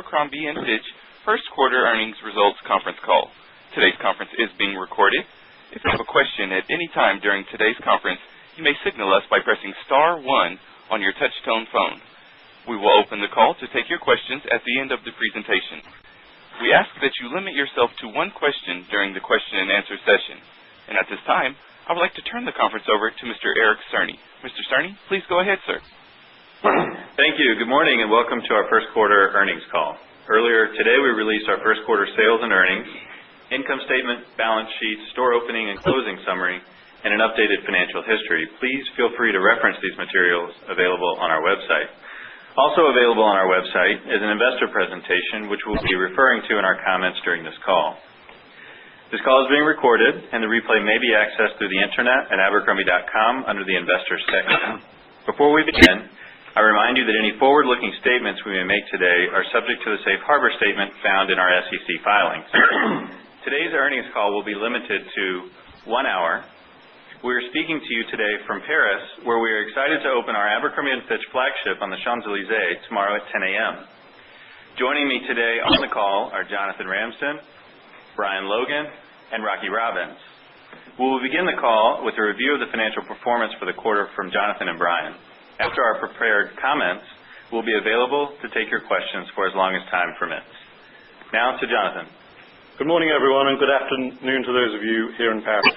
Abercrombie & Fitch First Quarter Earnings Results Conference Call. Today's conference is being recorded. If you have a question at any time during today's conference, you may signal us by pressing star 1 on your touch-tone phone. We will open the call to take your questions at the end of the presentation. We ask that you limit yourself to one question during the question and answer session. And at this time, I would like to turn the conference over to Mr. Eric Cerny. Mr. Cerny, please go ahead, sir. Thank you. Good morning and welcome to our first quarter earnings call. Earlier today we released our first quarter sales and earnings, income statement, balance sheet, store opening and closing summary, and an updated financial history. Please feel free to reference these materials available on our website. Also available on our website is an investor presentation which we'll be referring to in our comments during this call. This call is being recorded and the replay may be accessed through the internet at Abercrombie.com under the Investors section. Before we begin, I remind you that any forward-looking statements we may make today are subject to the safe harbor statement found in our SEC filings. Today's earnings call will be limited to 1 hour. We are speaking to you today from Paris, where we are excited to open our Abercrombie & Fitch flagship on the Champs-Élysées tomorrow at 10 a.m. Joining me today on the call are Jonathan Ramsden, Brian Logan, and Rocky Robbins. We will begin the call with a review of the financial performance for the quarter from Jonathan and Brian. After our prepared comments, we'll be available to take your questions for as long as time permits. Now to Jonathan. Good morning, everyone, and good afternoon to those of you here in Paris.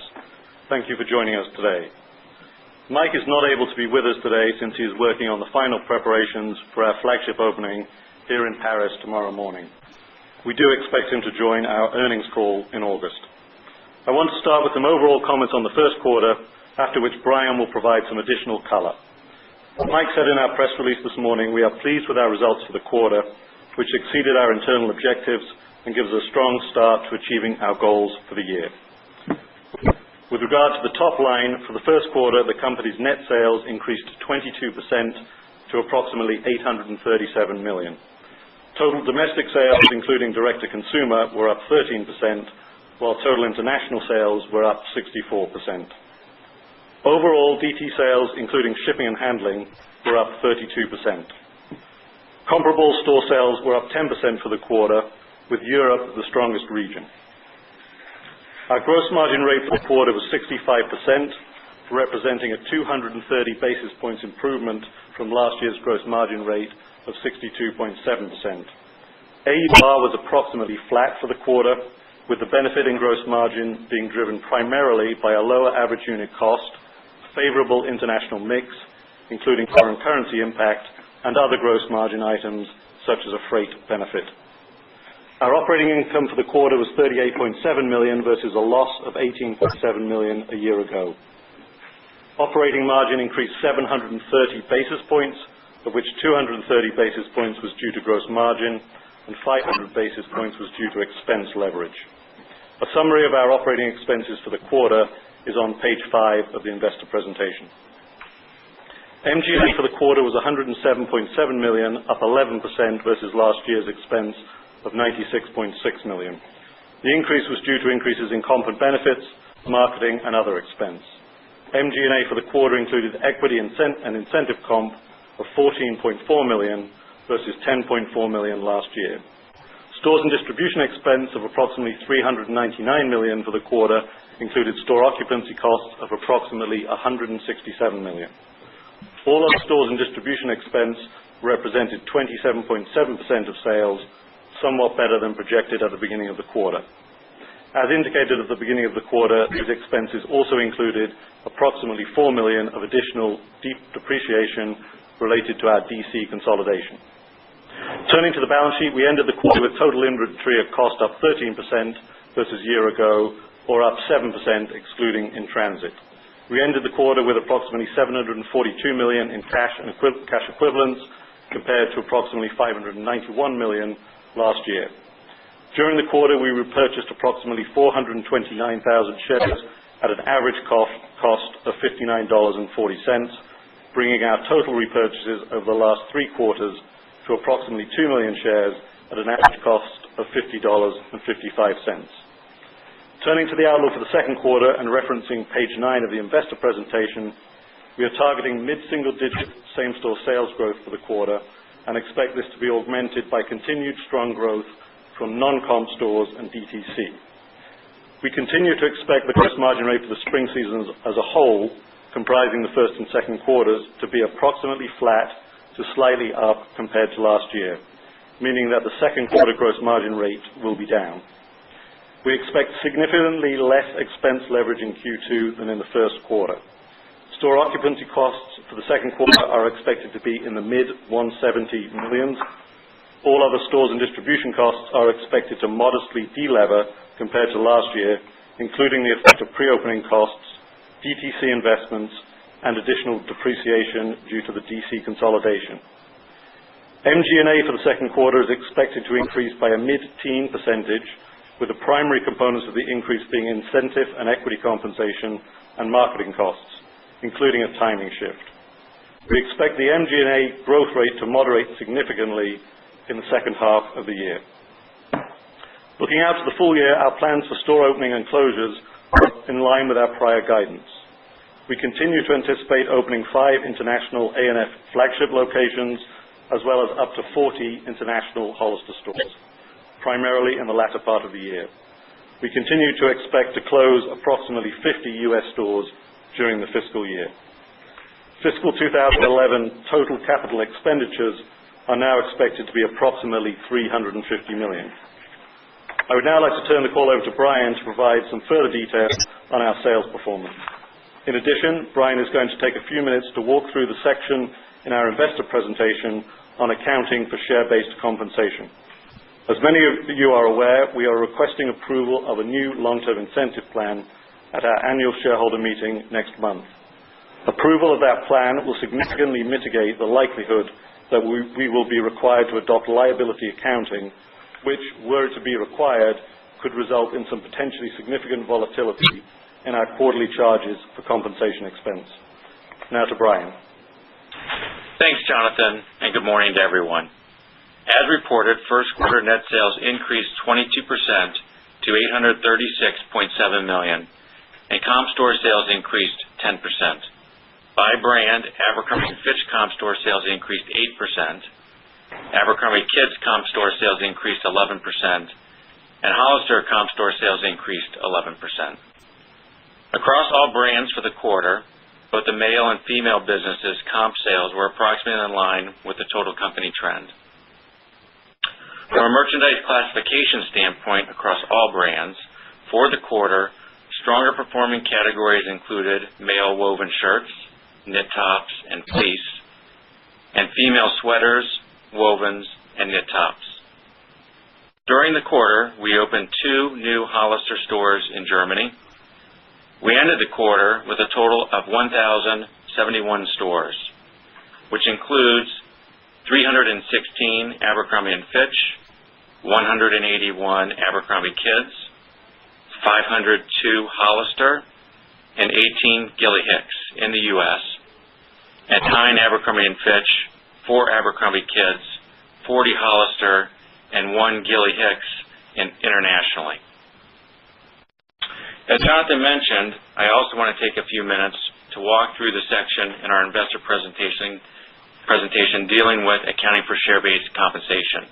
Thank you for joining us today. Mike is not able to be with us today since he is working on the final preparations for our flagship opening here in Paris tomorrow morning. We do expect him to join our earnings call in August. I want to start with some overall comments on the first quarter, after which Brian will provide some additional color. As Mike said in our press release this morning, we are pleased with our results for the quarter, which exceeded our internal objectives and gives us a strong start to achieving our goals for the year. With regard to the top line, for the first quarter, the company's net sales increased 22% to approximately $837 million. Total domestic sales, including direct-to-consumer, were up 13%, while total international sales were up 64%. Overall, DT sales, including shipping and handling, were up 32%. Comparable store sales were up 10% for the quarter, with Europe the strongest region. Our gross margin rate for the quarter was 65%, representing a 230 basis points improvement from last year's gross margin rate of 62.7%. AUR was approximately flat for the quarter, with the benefit in gross margin being driven primarily by a lower average unit cost, favorable international mix, including foreign currency impact, and other gross margin items such as a freight benefit. Our operating income for the quarter was $38.7 million versus a loss of $18.7 million a year ago. Operating margin increased 730 basis points, of which 230 basis points was due to gross margin and 500 basis points was due to expense leverage. A summary of our operating expenses for the quarter is on page 5 of the investor presentation. MG&A for the quarter was $107.7 million, up 11% versus last year's expense of $96.6 million. The increase was due to increases in comp and benefits, marketing, and other expense. MG&A for the quarter included equity and incentive comp of $14.4 million versus $10.4 million last year. Stores and distribution expense of approximately $399 million for the quarter included store occupancy costs of approximately $167 million. All other stores and distribution expense represented 27.7% of sales, somewhat better than projected at the beginning of the quarter. As indicated at the beginning of the quarter, these expenses also included approximately $4 million of additional depreciation related to our DC consolidation. Turning to the balance sheet, we ended the quarter with total inventory at cost up 13% versus a year ago, or up 7% excluding in transit. We ended the quarter with approximately $742 million in cash and cash equivalents compared to approximately $591 million last year. During the quarter, we repurchased approximately 429,000 shares at an average cost of $59.40, bringing our total repurchases over the last 3 quarters to approximately 2 million shares at an average cost of $50.55. Turning to the outlook for the second quarter and referencing page 9 of the investor presentation, we are targeting mid-single-digit same-store sales growth for the quarter, and expect this to be augmented by continued strong growth from non-comp stores and DTC. We continue to expect the gross margin rate for the spring season as a whole, comprising the first and second quarters, to be approximately flat to slightly up compared to last year, meaning that the second quarter gross margin rate will be down. We expect significantly less expense leverage in Q2 than in the first quarter. Store occupancy costs for the second quarter are expected to be in the mid-170 millions. All other stores and distribution costs are expected to modestly delever compared to last year, including the effect of pre-opening costs, DTC investments, and additional depreciation due to the DC consolidation. MG&A for the second quarter is expected to increase by a mid-teen percentage, with the primary components of the increase being incentive and equity compensation and marketing costs, including a timing shift. We expect the MG&A growth rate to moderate significantly in the second half of the year. Looking out to the full year, our plans for store opening and closures are in line with our prior guidance. We continue to anticipate opening 5 international A&F flagship locations, as well as up to 40 international Hollister stores, primarily in the latter part of the year. We continue to expect to close approximately 50 U.S. stores during the fiscal year. Fiscal 2011 total capital expenditures are now expected to be approximately $350 million. I would now like to turn the call over to Brian to provide some further details on our sales performance. In addition, Brian is going to take a few minutes to walk through the section in our investor presentation on accounting for share-based compensation. As many of you are aware, we are requesting approval of a new long-term incentive plan at our annual shareholder meeting next month. Approval of that plan will significantly mitigate the likelihood that we will be required to adopt liability accounting, which, were it to be required, could result in some potentially significant volatility in our quarterly charges for compensation expense. Now to Brian. Thanks, Jonathan, and good morning to everyone. As reported, first quarter net sales increased 22% to $836.7 million, and comp store sales increased 10%. By brand, Abercrombie Fitch comp store sales increased 8%, Abercrombie Kids comp store sales increased 11%, and Hollister comp store sales increased 11%. Across all brands for the quarter, both the male and female businesses' comp sales were approximately in line with the total company trend. From a merchandise classification standpoint across all brands, for the quarter, stronger performing categories included male woven shirts, knit tops, and fleece, and female sweaters, wovens, and knit tops. During the quarter, we opened 2 new Hollister stores in Germany. We ended the quarter with a total of 1,071 stores, which includes 316 Abercrombie & Fitch, 181 Abercrombie Kids, 502 Hollister, and 18 Gilly Hicks in the U.S., and 9 Abercrombie & Fitch, 4 Abercrombie Kids, 40 Hollister, and 1 Gilly Hicks internationally. As Jonathan mentioned, I also want to take a few minutes to walk through the section in our investor presentation dealing with accounting for share-based compensation.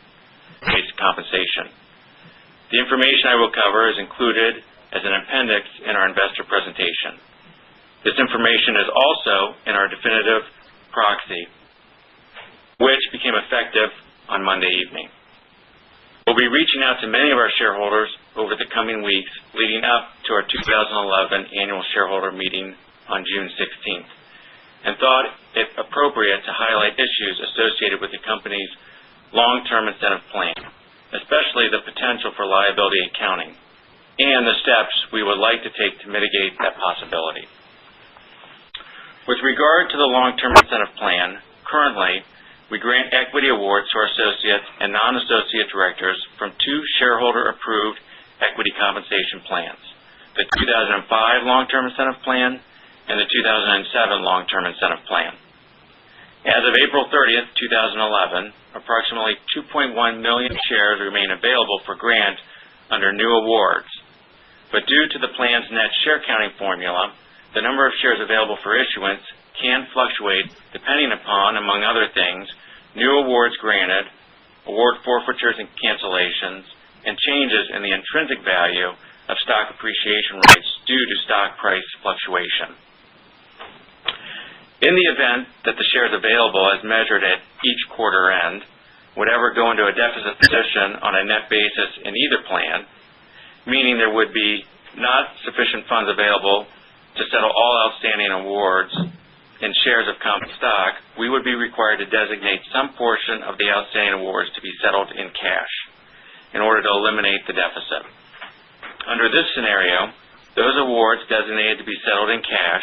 The information I will cover is included as an appendix in our investor presentation. This information is also in our definitive proxy, which became effective on Monday evening. We'll be reaching out to many of our shareholders over the coming weeks leading up to our 2011 annual shareholder meeting on June 16th, and thought it appropriate to highlight issues associated with the company's long-term incentive plan, especially the potential for liability accounting, and the steps we would like to take to mitigate that possibility. With regard to the long-term incentive plan, currently, we grant equity awards to our associates and non-associate directors from 2 shareholder-approved equity compensation plans, the 2005 long-term incentive plan and the 2007 long-term incentive plan. As of April 30th, 2011, approximately 2.1 million shares remain available for grant under new awards, but due to the plan's net share counting formula, the number of shares available for issuance can fluctuate depending upon, among other things, new awards granted, award forfeitures and cancellations, and changes in the intrinsic value of stock appreciation rights due to stock price fluctuation. In the event that the shares available as measured at each quarter end would ever go into a deficit position on a net basis in either plan, meaning there would be not sufficient funds available to settle all outstanding awards in shares of common stock, we would be required to designate some portion of the outstanding awards to be settled in cash in order to eliminate the deficit. Under this scenario, those awards designated to be settled in cash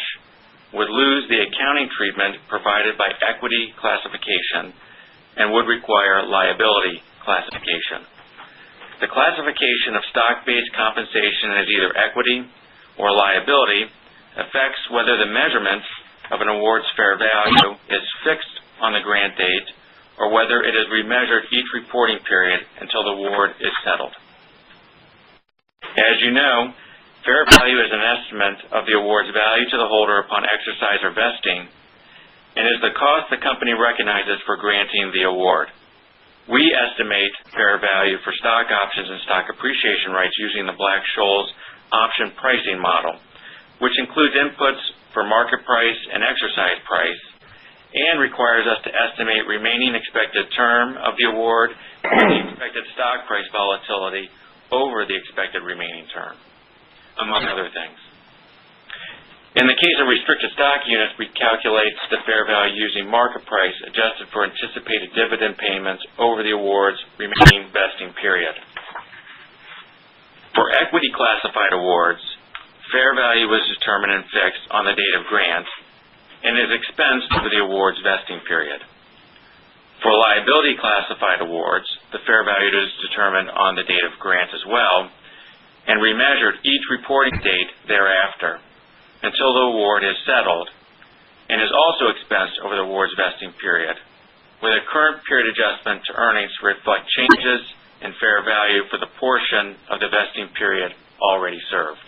would lose the accounting treatment provided by equity classification and would require liability classification. The classification of stock-based compensation as either equity or liability affects whether the measurement of an award's fair value is fixed on the grant date or whether it is remeasured each reporting period until the award is settled. As you know, fair value is an estimate of the award's value to the holder upon exercise or vesting and is the cost the company recognizes for granting the award. We estimate fair value for stock options and stock appreciation rights using the Black-Scholes option pricing model, which includes inputs for market price and exercise price and requires us to estimate remaining expected term of the award and the expected stock price volatility over the expected remaining term, among other things. In the case of restricted stock units, we calculate the fair value using market price adjusted for anticipated dividend payments over the award's remaining vesting period. For equity classified awards, fair value was determined and fixed on the date of grant and is expensed over the award's vesting period. For liability classified awards, the fair value is determined on the date of grant as well and remeasured each reporting date thereafter until the award is settled and is also expensed over the award's vesting period, with a current period adjustment to earnings to reflect changes in fair value for the portion of the vesting period already served.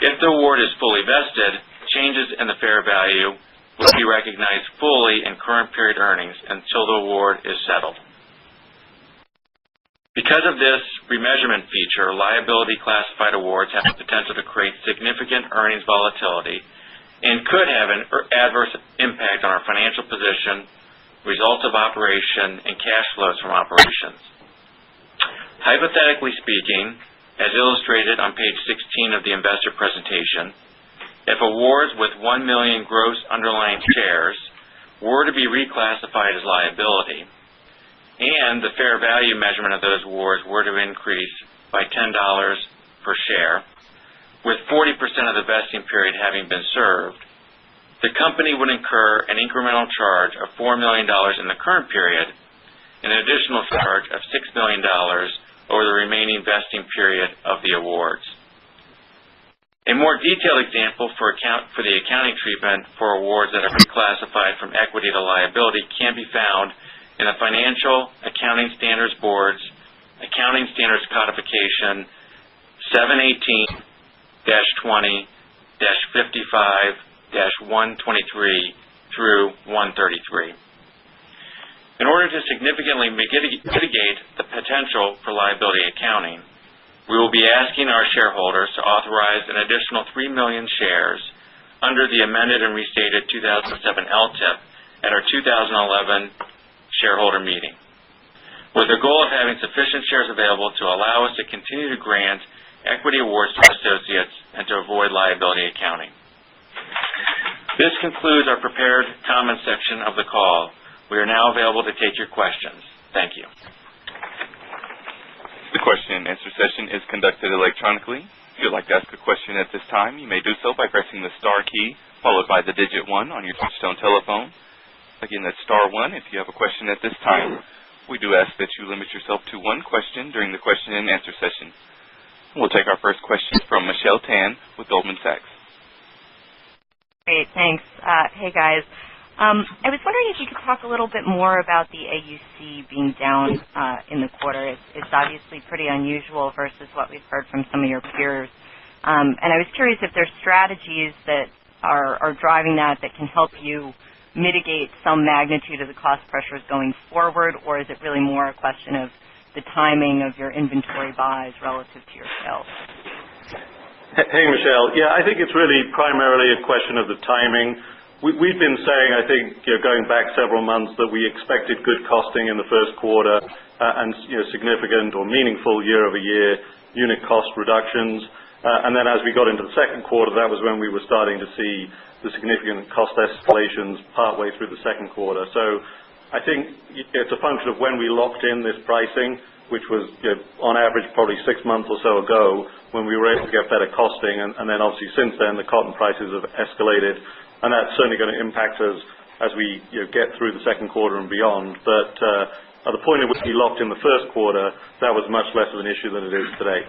If the award is fully vested, changes in the fair value will be recognized fully in current period earnings until the award is settled. Because of this remeasurement feature, liability classified awards have the potential to create significant earnings volatility and could have an adverse impact on our financial position, results of operation, and cash flows from operations. Hypothetically speaking, as illustrated on page 16 of the investor presentation, if awards with 1 million gross underlying shares were to be reclassified as liability, and the fair value measurement of those awards were to increase by $10 per share, with 40% of the vesting period having been served, the company would incur an incremental charge of $4 million in the current period, and an additional charge of $6 million over the remaining vesting period of the awards. A more detailed example for the accounting treatment for awards that are reclassified from equity to liability can be found in the Financial Accounting Standards Board's Accounting Standards Codification 718-20-55-123 through 133. In order to significantly mitigate the potential for liability accounting, we will be asking our shareholders to authorize an additional 3 million shares under the amended and restated 2007 LTIP at our 2011 shareholder meeting, with the goal of having sufficient shares available to allow us to continue to grant equity awards to associates and to avoid liability accounting. This concludes our prepared comments section of the call. We are now available to take your questions. Thank you. The question and answer session is conducted electronically. If you'd like to ask a question at this time, you may do so by pressing the star key followed by the digit 1 on your touch-tone telephone. Again, that's star 1 if you have a question at this time. We do ask that you limit yourself to one question during the question and answer session. We'll take our first question from Michelle Tan with Goldman Sachs. Great, thanks. Hey, guys. I was wondering if you could talk a little bit more about the AUC being down in the quarter. It's obviously pretty unusual versus what we've heard from some of your peers. And I was curious if there's strategies that are driving that can help you mitigate some magnitude of the cost pressures going forward, or is it really more a question of the timing of your inventory buys relative to your sales? Hey, Michelle. Yeah, I think it's really primarily a question of the timing. We've been saying, I think, going back several months, that we expected good costing in the first quarter and significant or meaningful year-over-year unit cost reductions. And then as we got into the second quarter, that was when we were starting to see the significant cost escalations partway through the second quarter. So I think it's a function of when we locked in this pricing, which was on average probably 6 months or so ago, when we were able to get better costing, and then obviously since then the cotton prices have escalated, and that's certainly going to impact us as we get through the second quarter and beyond. But at the point at which we locked in the first quarter, that was much less of an issue than it is today.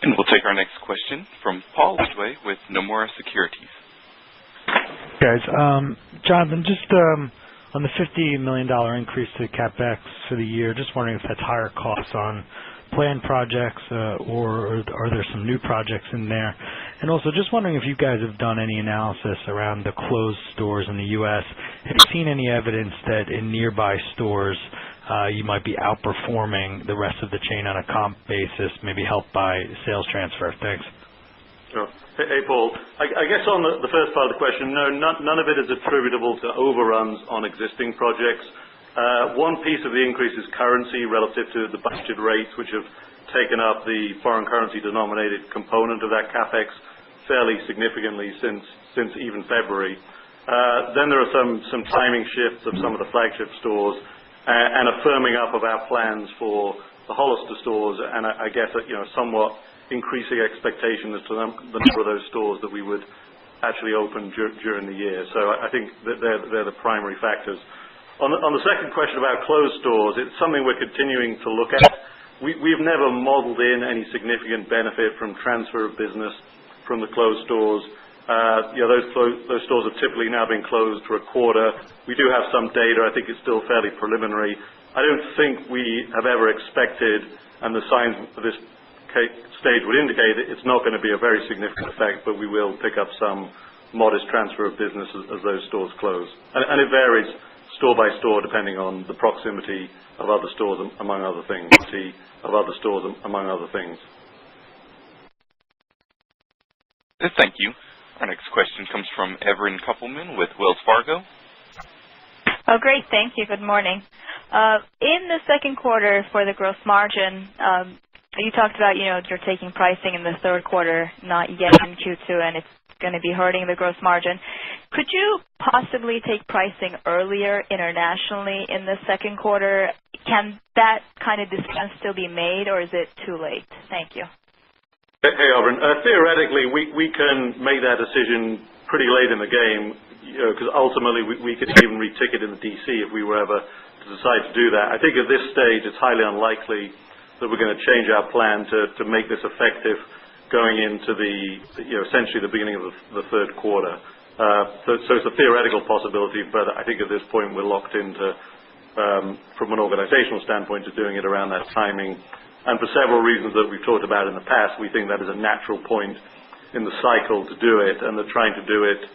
And we'll take our next question from Paul Ridgway with Nomura Securities. Guys, Jonathan, just on the $50 million increase to CapEx for the year, just wondering if that's higher costs on planned projects or are there some new projects in there? And also just wondering if you guys have done any analysis around the closed stores in the U.S. Have you seen any evidence that in nearby stores you might be outperforming the rest of the chain on a comp basis, maybe helped by sales transfer? Thanks. Sure. Hey, Paul. I guess on the first part of the question, no, none of it is attributable to overruns on existing projects. One piece of the increase is currency relative to the budgeted rates, which have taken up the foreign currency denominated component of that CapEx fairly significantly since even February. Then there are some timing shifts of some of the flagship stores and a firming up of our plans for the Hollister stores, and I guess somewhat increasing expectation as to the number of those stores that we would actually open during the year. So I think that they're the primary factors. On the second question about closed stores, it's something we're continuing to look at. We've never modeled in any significant benefit from transfer of business from the closed stores. Those stores have typically now been closed for a quarter. We do have some data. I think it's still fairly preliminary. I don't think we have ever expected, and the signs of this stage would indicate that it's not going to be a very significant effect, but we will pick up some modest transfer of business as those stores close. And it varies store by store depending on the proximity of other stores, among other things. Thank you. Our next question comes from Evelyn Koppelman with Wells Fargo. Oh, great. Thank you. Good morning. In the second quarter for the gross margin, you talked about, you're taking pricing in the third quarter, not yet in Q2, and it's going to be hurting the gross margin. Could you possibly take pricing earlier internationally in the second quarter? Can that kind of decision still be made, or is it too late? Thank you. Hey, Auburn. Theoretically, we can make that decision pretty late in the game, because ultimately we could even reticket in the DC if we were ever to decide to do that. I think at this stage it's highly unlikely that we're going to change our plan to make this effective going into essentially the beginning of the third quarter. So it's a theoretical possibility, but I think at this point we're locked into, from an organizational standpoint, to doing it around that timing. And for several reasons that we've talked about in the past, we think that is a natural point in the cycle to do it, and that trying to do it,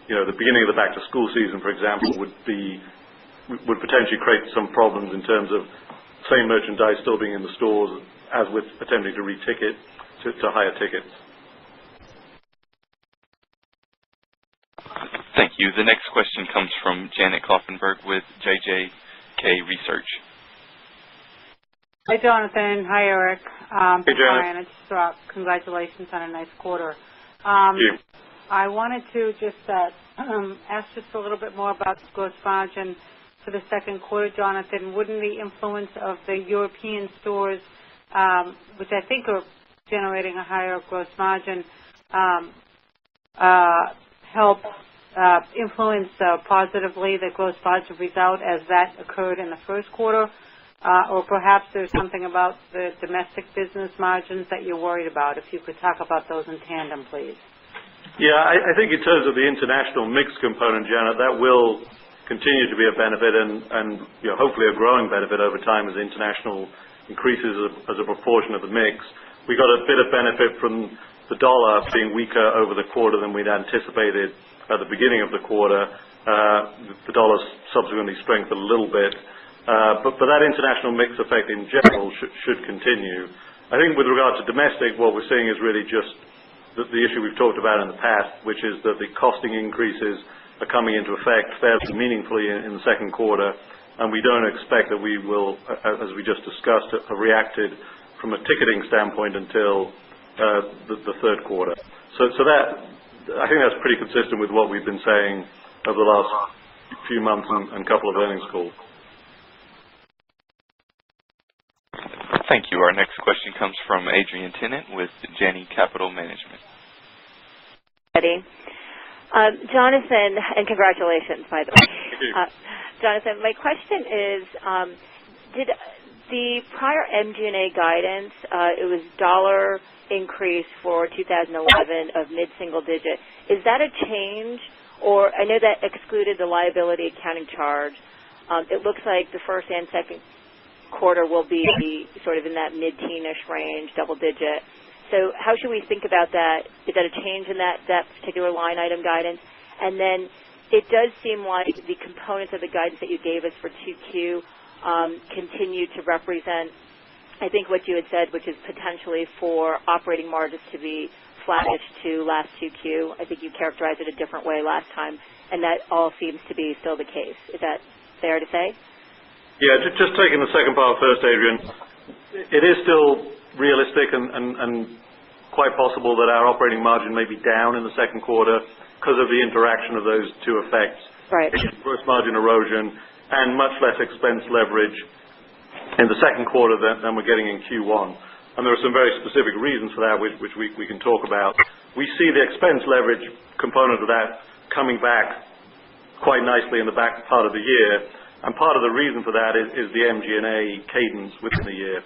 the beginning of the back-to-school season, for example, would potentially create some problems in terms of same merchandise still being in the stores as with attempting to reticket to higher tickets. Thank you. The next question comes from Janet Kloppenburg with JJK Research. Hi, Jonathan. Hi, Eric. Hey, Janet. Brian, congratulations on a nice quarter. Thank you. I wanted to just ask just a little bit more about the gross margin for the second quarter, Jonathan. Wouldn't the influence of the European stores, which I think are generating a higher gross margin, help influence positively the gross margin result as that occurred in the first quarter? Or perhaps there's something about the domestic business margins that you're worried about. If you could talk about those in tandem, please. Yeah, I think in terms of the international mix component, Janet, that will continue to be a benefit and hopefully a growing benefit over time as international increases as a proportion of the mix. We got a bit of benefit from the dollar being weaker over the quarter than we'd anticipated at the beginning of the quarter. The dollar subsequently strengthened a little bit. But that international mix effect in general should continue. I think with regard to domestic, what we're seeing is really just the issue we've talked about in the past, which is that the costing increases are coming into effect fairly meaningfully in the second quarter, and we don't expect that we will, as we just discussed, have reacted from a ticketing standpoint until the third quarter. So that, I think that's pretty consistent with what we've been saying over the last few months and couple of earnings calls. Thank you. Our next question comes from Adrienne Tennant with Janney Capital Management. Jonathan, and congratulations, by the way. Thank you. Jonathan, my question is, did the prior MG&A guidance, it was dollar increase for 2011 of mid-single digit. Is that a change? Or I know that excluded the liability accounting charge. It looks like the first and second quarter will be sort of in that mid-teenish range, double digit. So how should we think about that? Is that a change in that particular line item guidance? And then it does seem like the components of the guidance that you gave us for 2Q continue to represent, I think, what you had said, which is potentially for operating margins to be flattish to last 2Q. I think you characterized it a different way last time, and that all seems to be still the case. Is that fair to say? Yeah, just taking the second part first, Adrienne. It is still realistic and quite possible that our operating margin may be down in the second quarter because of the interaction of those two effects. Right. Gross margin erosion and much less expense leverage in the second quarter than we're getting in Q1. And there are some very specific reasons for that, which we can talk about. We see the expense leverage component of that coming back quite nicely in the back part of the year. And part of the reason for that is the MG&A cadence within the year.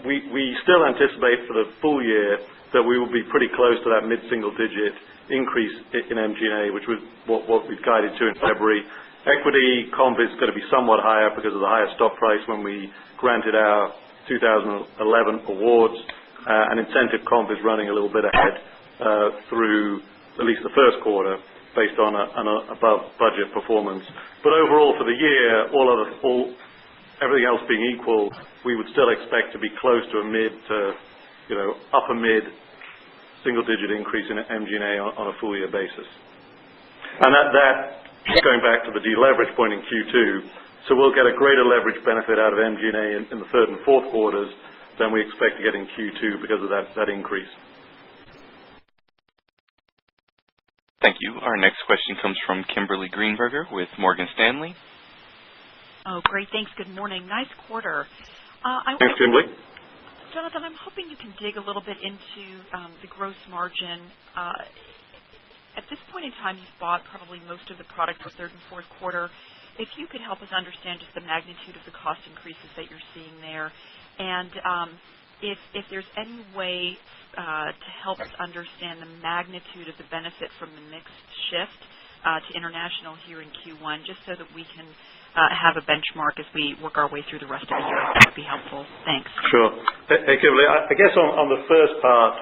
We still anticipate for the full year that we will be pretty close to that mid-single digit increase in MG&A, which was what we've guided to in February. Equity comp is going to be somewhat higher because of the higher stock price when we granted our 2011 awards, and incentive comp is running a little bit ahead through at least the first quarter based on an above budget performance. But overall for the year, everything else being equal, we would still expect to be close to a mid to upper mid single digit increase in MG&A on a full year basis. And that going back to the deleverage point in Q2, so we'll get a greater leverage benefit out of MG&A in the third and fourth quarters than we expect to get in Q2 because of that increase. Thank you. Our next question comes from Kimberly Greenberger with Morgan Stanley. Oh, great. Thanks. Good morning. Nice quarter. Thanks, Kimberly. Jonathan, I'm hoping you can dig a little bit into the gross margin. At this point in time, you've bought probably most of the product for third and fourth quarter. If you could help us understand just the magnitude of the cost increases that you're seeing there, and if there's any way to help us understand the magnitude of the benefit from the mix shift to international here in Q1, just so that we can have a benchmark as we work our way through the rest of the year. That would be helpful. Thanks. Sure. Hey, Kimberly, I guess on the first part,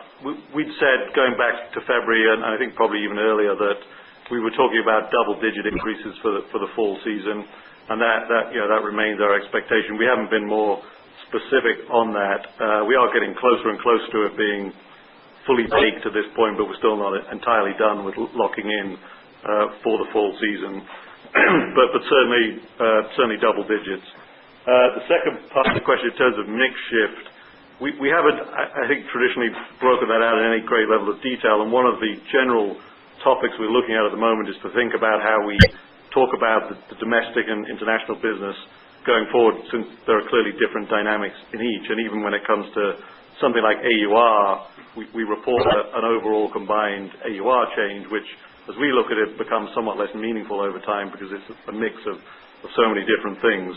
we'd said going back to February, and I think probably even earlier, that we were talking about double-digit increases for the fall season, and that remains our expectation. We haven't been more specific on that. We are getting closer and closer to it being fully baked at this point, but we're still not entirely done with locking in for the fall season. but certainly double digits. The second part of the question in terms of mix shift, we haven't, I think, traditionally broken that out in any great level of detail, and one of the general topics we're looking at the moment is to think about how we talk about the domestic and international business going forward, since there are clearly different dynamics in each, and even when it comes to something like AUR, we report an overall combined AUR change, which, as we look at it, becomes somewhat less meaningful over time because it's a mix of so many different things.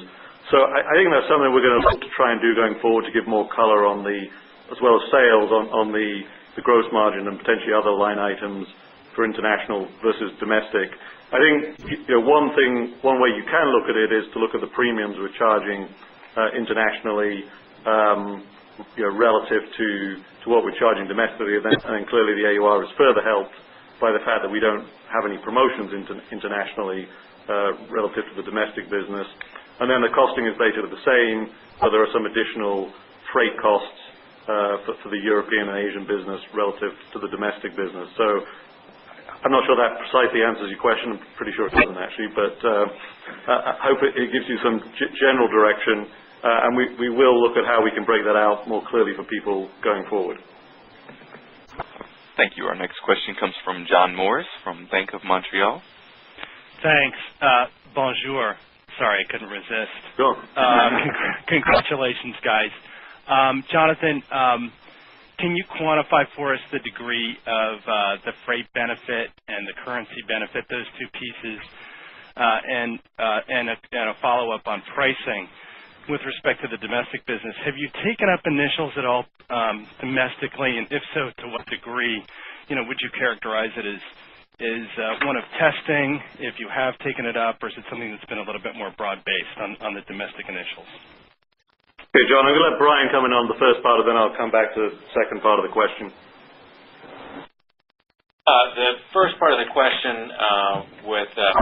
So I think that's something we're going to look to try and do going forward to give more color on as well as sales on the gross margin and potentially other line items for international versus domestic. I think one way you can look at it is to look at the premiums we're charging internationally. relative to what we're charging domestically, and then clearly the AUR is further helped by the fact that we don't have any promotions internationally relative to the domestic business. And then the costing is basically the same, but there are some additional freight costs for the European and Asian business relative to the domestic business. So I'm not sure that precisely answers your question. I'm pretty sure it doesn't actually, but I hope it gives you some general direction, and we will look at how we can break that out more clearly for people going forward. Thank you. Our next question comes from John Morris from Bank of Montreal. Thanks. Bonjour. Sorry, I couldn't resist. Sure. Congratulations, guys. Jonathan, can you quantify for us the degree of the freight benefit and the currency benefit, those two pieces, and a follow-up on pricing with respect to the domestic business? Have you taken up initials at all domestically, and if so, to what degree? Would you characterize it as one of testing, if you have taken it up, or is it something that's been a little bit more broad-based on the domestic initials? Okay, John, I'm going to let Brian come in on the first part, and then I'll come back to the second part of the question. The first part of the question with the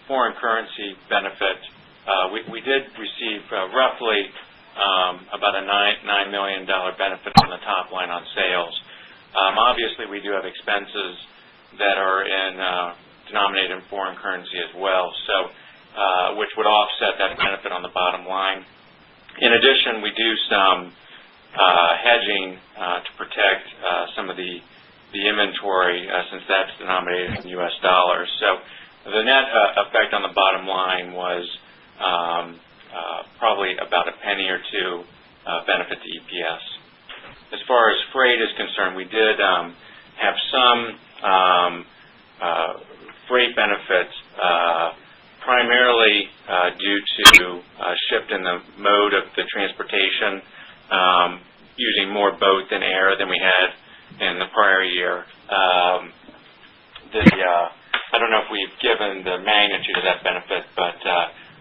foreign currency benefit, we did receive roughly about a $9 million benefit on the top line on sales. Obviously, we do have expenses that are denominated in foreign currency as well, which would offset that benefit on the bottom line. In addition, we do some hedging to protect some of the inventory since that's denominated in U.S. dollars. So the net effect on the bottom line was probably about a penny or two benefit to EPS. As far as freight is concerned, we did have some freight benefits, primarily due to a shift in the mode of the transportation, using more boat than air than we had in the prior year. I don't know if we've given the magnitude of that benefit, but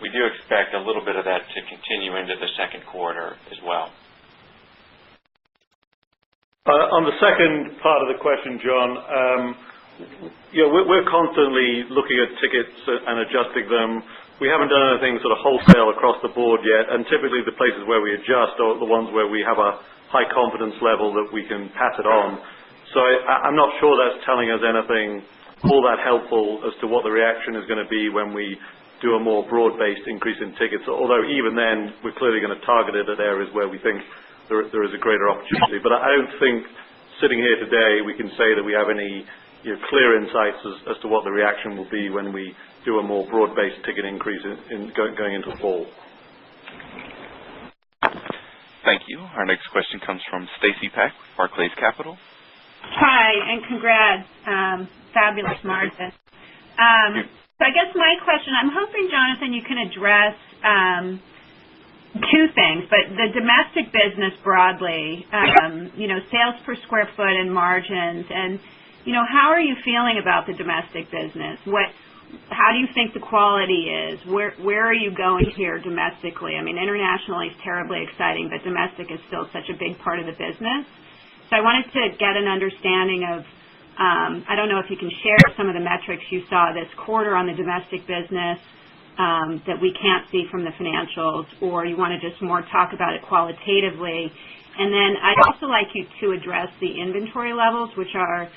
we do expect a little bit of that to continue into the second quarter as well. On the second part of the question, John, we're constantly looking at tickets and adjusting them. We haven't done anything sort of wholesale across the board yet, and typically the places where we adjust are the ones where we have a high confidence level that we can pass it on. So I'm not sure that's telling us anything all that helpful as to what the reaction is going to be when we do a more broad-based increase in tickets, although even then we're clearly going to target it at areas where we think there is a greater opportunity. But I don't think sitting here today we can say that we have any clear insights as to what the reaction will be when we do a more broad-based ticket increase going into the fall. Thank you. Our next question comes from Stacy Pak, Barclays Capital. Hi, and congrats. Fabulous margin. So I guess my question, I'm hoping, Jonathan, you can address two things, but the domestic business broadly, sales per square foot and margins, and, how are you feeling about the domestic business? How do you think the quality is? Where are you going here domestically? I mean, internationally is terribly exciting, but domestic is still such a big part of the business. So I wanted to get an understanding of, I don't know if you can share some of the metrics you saw this quarter on the domestic business that we can't see from the financials, or you want to just more talk about it qualitatively. And then I'd also like you to address the inventory levels, which are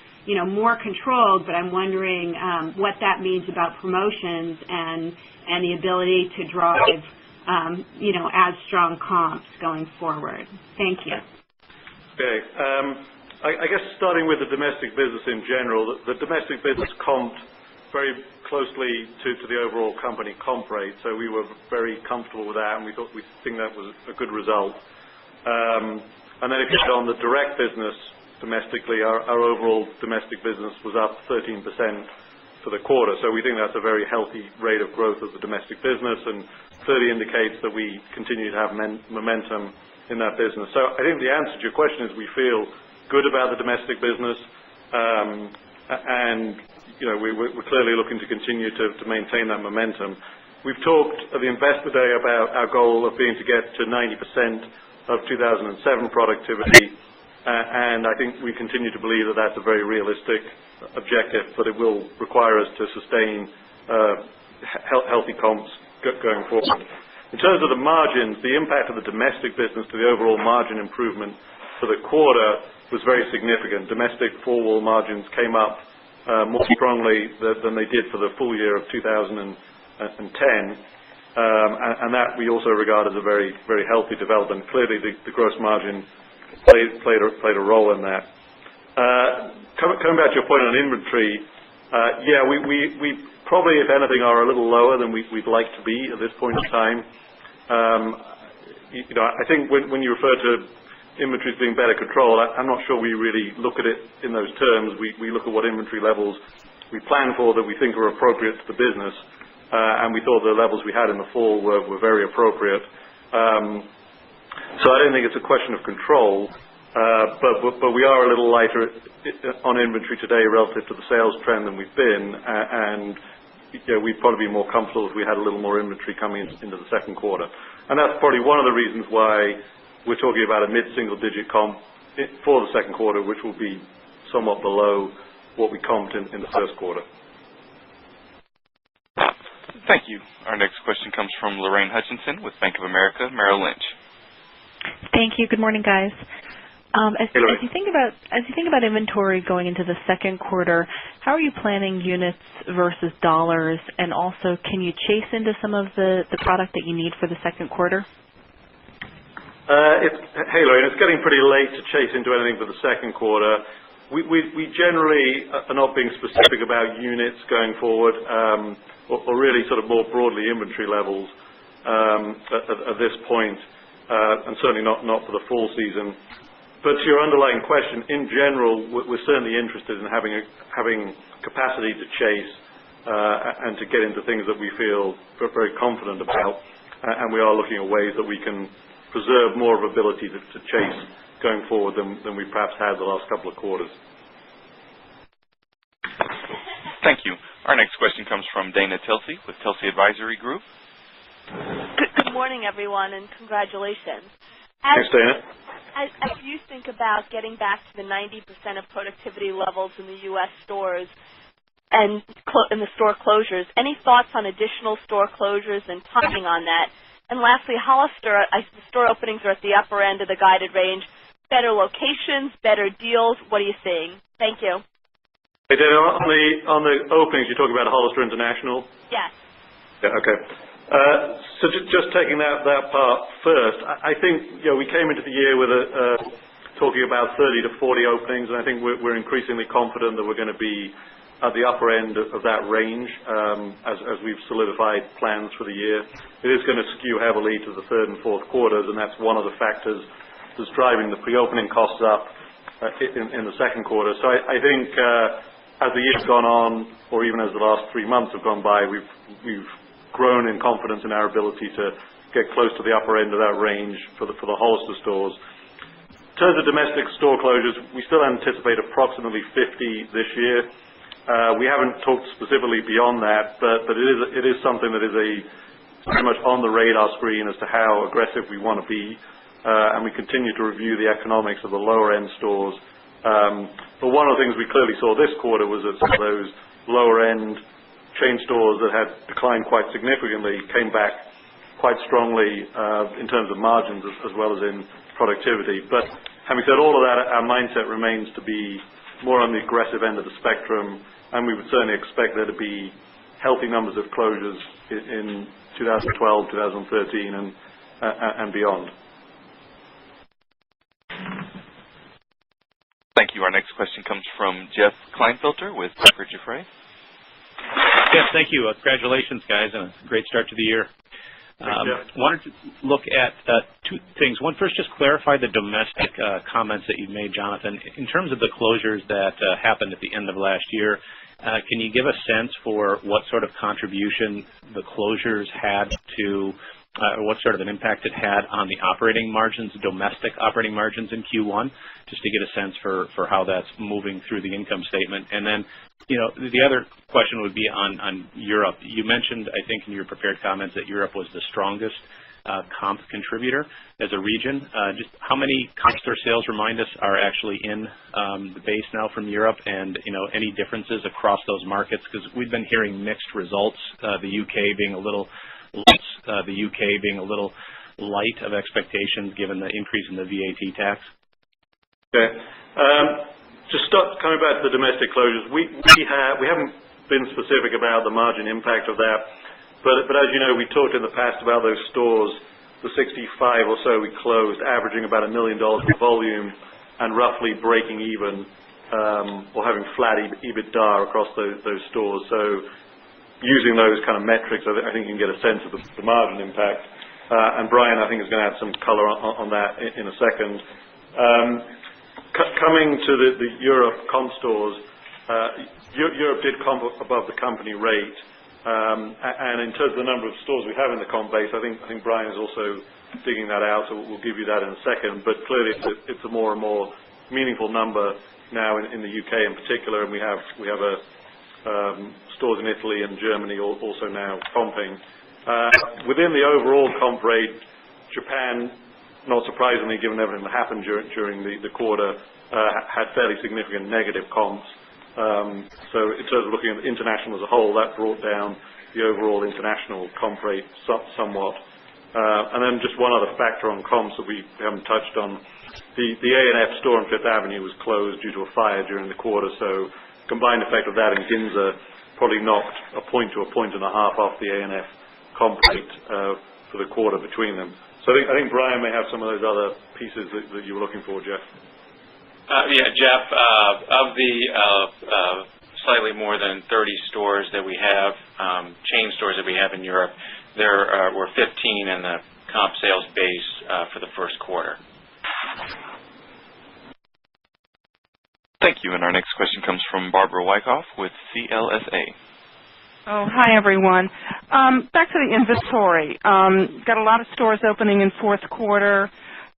more controlled, but I'm wondering what that means about promotions and the ability to drive as strong comps going forward. Thank you. Okay. I guess starting with the domestic business in general, the domestic business comped very closely to the overall company comp rate, so we were very comfortable with that, and we think that was a good result. And then if you go on the direct business domestically, our overall domestic business was up 13% for the quarter, so we think that's a very healthy rate of growth of the domestic business, and clearly indicates that we continue to have momentum in that business. So I think the answer to your question is we feel good about the domestic business, and we're clearly looking to continue to maintain that momentum. We've talked at the Investor Day about our goal of being to get to 90% of 2007 productivity, and I think we continue to believe that that's a very realistic objective, but it will require us to sustain healthy comps going forward. In terms of the margins, the impact of the domestic business to the overall margin improvement for the quarter was very significant. Domestic four-wall margins came up more strongly than they did for the full year of 2010, and that we also regard as a very, very healthy development. Clearly, the gross margin played a role in that. Coming back to your point on inventory, we probably, if anything, are a little lower than we'd like to be at this point in time. I think when you refer to inventories being better controlled, I'm not sure we really look at it in those terms. We look at what inventory levels we plan for that we think are appropriate to the business, and we thought the levels we had in the fall were very appropriate. So I don't think it's a question of control, but we are a little lighter on inventory today relative to the sales trend than we've been, and we'd probably be more comfortable if we had a little more inventory coming into the second quarter. And that's probably one of the reasons why we're talking about a mid-single-digit comp for the second quarter, which will be somewhat below what we comped in the first quarter. Thank you. Our next question comes from Lorraine Hutchinson with Bank of America Merrill Lynch. Thank you. Good morning, guys. As you think about inventory going into the second quarter, how are you planning units versus dollars? And also, can you chase into some of the product that you need for the second quarter? Hey, Lorraine, it's getting pretty late to chase into anything for the second quarter. We generally are not being specific about units going forward, or really sort of more broadly inventory levels at this point, and certainly not for the fall season. But to your underlying question, in general, we're certainly interested in having capacity to chase and to get into things that we feel very confident about, and we are looking at ways that we can preserve more of ability to chase going forward than we perhaps had the last couple of quarters. Thank you. Our next question comes from Dana Telsey with Telsey Advisory Group. Good morning, everyone, and congratulations. Thanks, Dana. As you think about getting back to the 90% of productivity levels in the U.S. stores and in the store closures, any thoughts on additional store closures and timing on that? And lastly, Hollister, the store openings are at the upper end of the guided range. Better locations, better deals. What are you seeing? Thank you. Hey, Dana, on the openings, you're talking about Hollister International? Yes. Yeah, okay. So just taking that part first, I think we came into the year with talking about 30 to 40 openings, and I think we're increasingly confident that we're going to be at the upper end of that range as we've solidified plans for the year. It is going to skew heavily to the third and fourth quarters, and that's one of the factors that's driving the pre-opening costs up in the second quarter. So I think as the year's gone on, or even as the last 3 months have gone by, we've grown in confidence in our ability to get close to the upper end of that range for the Hollister stores. In terms of domestic store closures, we still anticipate approximately 50 this year. We haven't talked specifically beyond that, but it is something that is very much on the radar screen as to how aggressive we want to be, and we continue to review the economics of the lower-end stores. But one of the things we clearly saw this quarter was that some of those lower-end chain stores that had declined quite significantly came back quite strongly in terms of margins as well as in productivity. But having said all of that, our mindset remains to be more on the aggressive end of the spectrum, and we would certainly expect there to be healthy numbers of closures in 2012, 2013, and beyond. Thank you. Our next question comes from Jeff Kleinfelter with Piper Jaffray. Yes, thank you. Congratulations, guys, on a great start to the year. Wanted to look at two things. One, first, just clarify the domestic comments that you made, Jonathan. In terms of the closures that happened at the end of last year, can you give a sense for what sort of contribution the closures had to what sort of an impact it had on the operating margins, domestic operating margins in Q1, just to get a sense for how that's moving through the income statement. And then, the other question would be on Europe. You mentioned, I think, in your prepared comments that Europe was the strongest comp contributor as a region. Just how many comp store sales, remind us, are actually in the base now from Europe, and any differences across those markets? Because we've been hearing mixed results. The UK being a little light of expectations given the increase in the VAT tax. Okay. Just coming back to the domestic closures, we haven't been specific about the margin impact of that. But as you know, we talked in the past about those stores, the 65 or so we closed, averaging about $1 million in volume and roughly breaking even or having flat EBITDA across those stores. So using those kind of metrics, I think you can get a sense of the margin impact. And Brian, I think, is going to add some color on that in a second. Coming to the Europe comp stores, Europe did comp above the company rate. And in terms of the number of stores we have in the comp base, I think Brian is also digging that out, so we'll give you that in a second. But clearly, it's a more and more meaningful number now in the UK in particular, and we have stores in Italy and Germany also now comping. Within the overall comp rate, Japan, not surprisingly, given everything that happened during the quarter, had fairly significant negative comps. So in terms of looking at the international as a whole, that brought down the overall international comp rate somewhat. And then just one other factor on comps that we haven't touched on. The A&F store on Fifth Avenue was closed due to a fire during the quarter, so combined effect of that and Ginza probably knocked a point to a point and a half off the A&F comp rate for the quarter between them. So I think Brian may have some of those other pieces that you were looking for, Jeff. Jeff, of the slightly more than 30 stores that we have, chain stores that we have in Europe, there were 15 in the comp sales base for the first quarter. Thank you. And our next question comes from Barbara Wyckoff with CLSA. Oh, hi, everyone. Back to the inventory. Got a lot of stores opening in fourth quarter.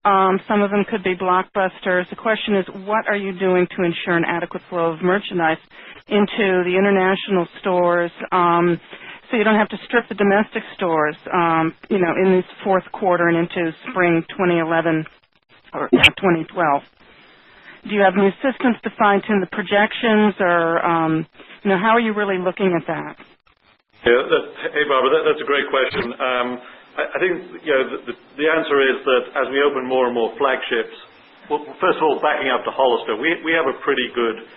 Some of them could be blockbusters. The question is, what are you doing to ensure an adequate flow of merchandise into the international stores so you don't have to strip the domestic stores, in this fourth quarter and into spring 2011 or 2012? Do you have new systems to fine-tune the projections, or how are you really looking at that? Yeah, hey, Barbara, that's a great question. I think the answer is that as we open more and more flagships, well, first of all, backing up to Hollister, we have a pretty good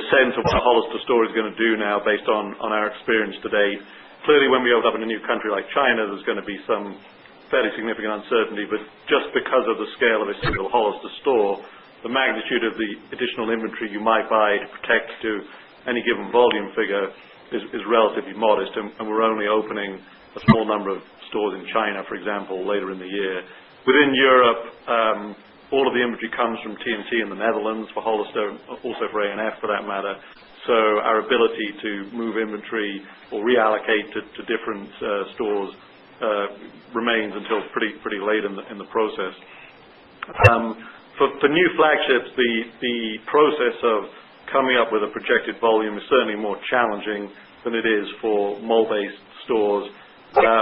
sense of what a Hollister store is going to do now based on our experience to date. Clearly, when we open up in a new country like China, there's going to be some fairly significant uncertainty, but just because of the scale of a single Hollister store, the magnitude of the additional inventory you might buy to protect to any given volume figure is relatively modest, and we're only opening a small number of stores in China, for example, later in the year. Within Europe, all of the inventory comes from T&T in the Netherlands for Hollister, also for A&F for that matter. So our ability to move inventory or reallocate to different stores remains until pretty late in the process. For new flagships, the process of coming up with a projected volume is certainly more challenging than it is for mall-based stores.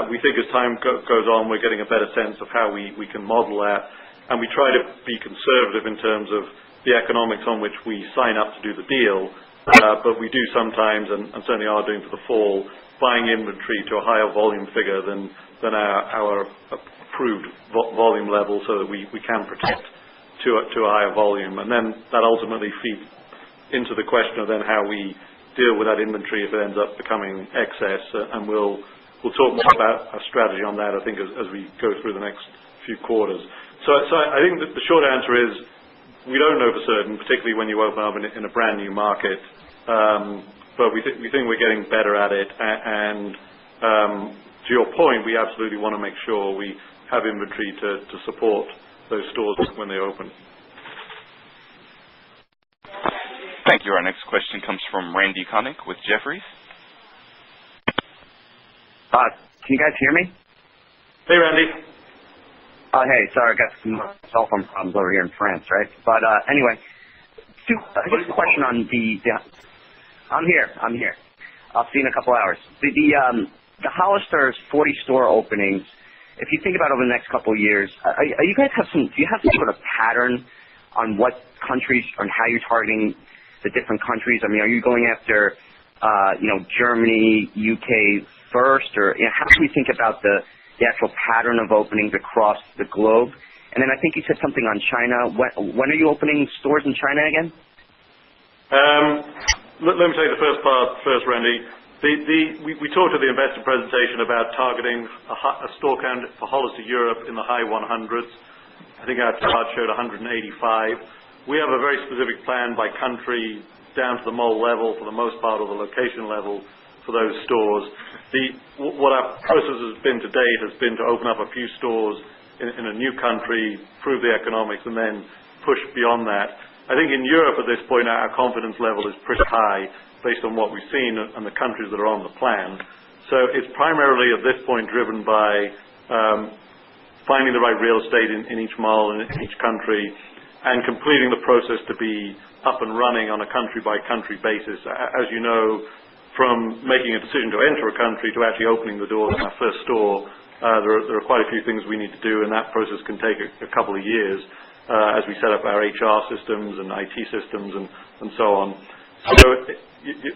We think as time goes on, we're getting a better sense of how we can model that, and we try to be conservative in terms of the economics on which we sign up to do the deal, but we do sometimes, and certainly are doing for the fall, buying inventory to a higher volume figure than our approved volume level so that we can protect to a higher volume. And then that ultimately feeds into the question of then how we deal with that inventory if it ends up becoming excess, and we'll talk more about our strategy on that, I think, as we go through the next few quarters. So I think that the short answer is we don't know for certain, particularly when you open up in a brand new market, but we think we're getting better at it, and to your point, we absolutely want to make sure we have inventory to support those stores when they open. Thank you. Our next question comes from Randy Konik with Jeffries. Can you guys hear me? Hey, Randy. Hey, sorry, I got some cell phone problems over here in France, right? But anyway, I guess a question on I'm here. I'll see you in a couple hours. The Hollister's 40 store openings, if you think about over the next couple of years, do you have some sort of pattern on what countries, on how you're targeting the different countries? I mean, are you going after, Germany, UK first, or how do we think about the actual pattern of openings across the globe? And then I think you said something on China. When are you opening stores in China again? Let me take the first part first, Randy. We talked at the investor presentation about targeting a store count for Hollister Europe in the high 100s. I think our chart showed 185. We have a very specific plan by country down to the mall level for the most part, or the location level for those stores. What our process has been to date has been to open up a few stores in a new country, prove the economics, and then push beyond that. I think in Europe at this point our confidence level is pretty high based on what we've seen and the countries that are on the plan. So it's primarily at this point driven by finding the right real estate in each mall and in each country, and completing the process to be up and running on a country-by-country basis. As you know, from making a decision to enter a country to actually opening the doors in our first store, there are quite a few things we need to do, and that process can take a couple of years as we set up our HR systems and IT systems and so on. So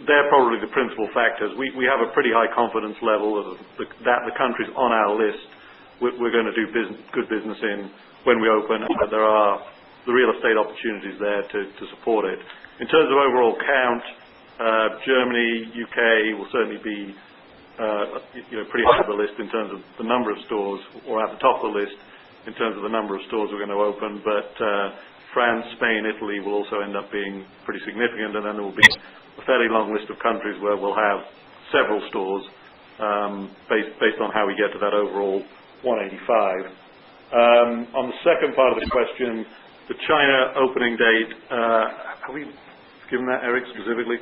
they're probably the principal factors. We have a pretty high confidence level of that the countries on our list we're going to do good business in when we open, and that there are the real estate opportunities there to support it. In terms of overall count, Germany, UK will certainly be pretty high on the list in terms of the number of stores, or at the top of the list in terms of the number of stores we're going to open. But France, Spain, Italy will also end up being pretty significant, and then there will be a fairly long list of countries where we'll have several stores based on how we get to that overall 185. On the second part of the question, the China opening date, have we given that, Eric, specifically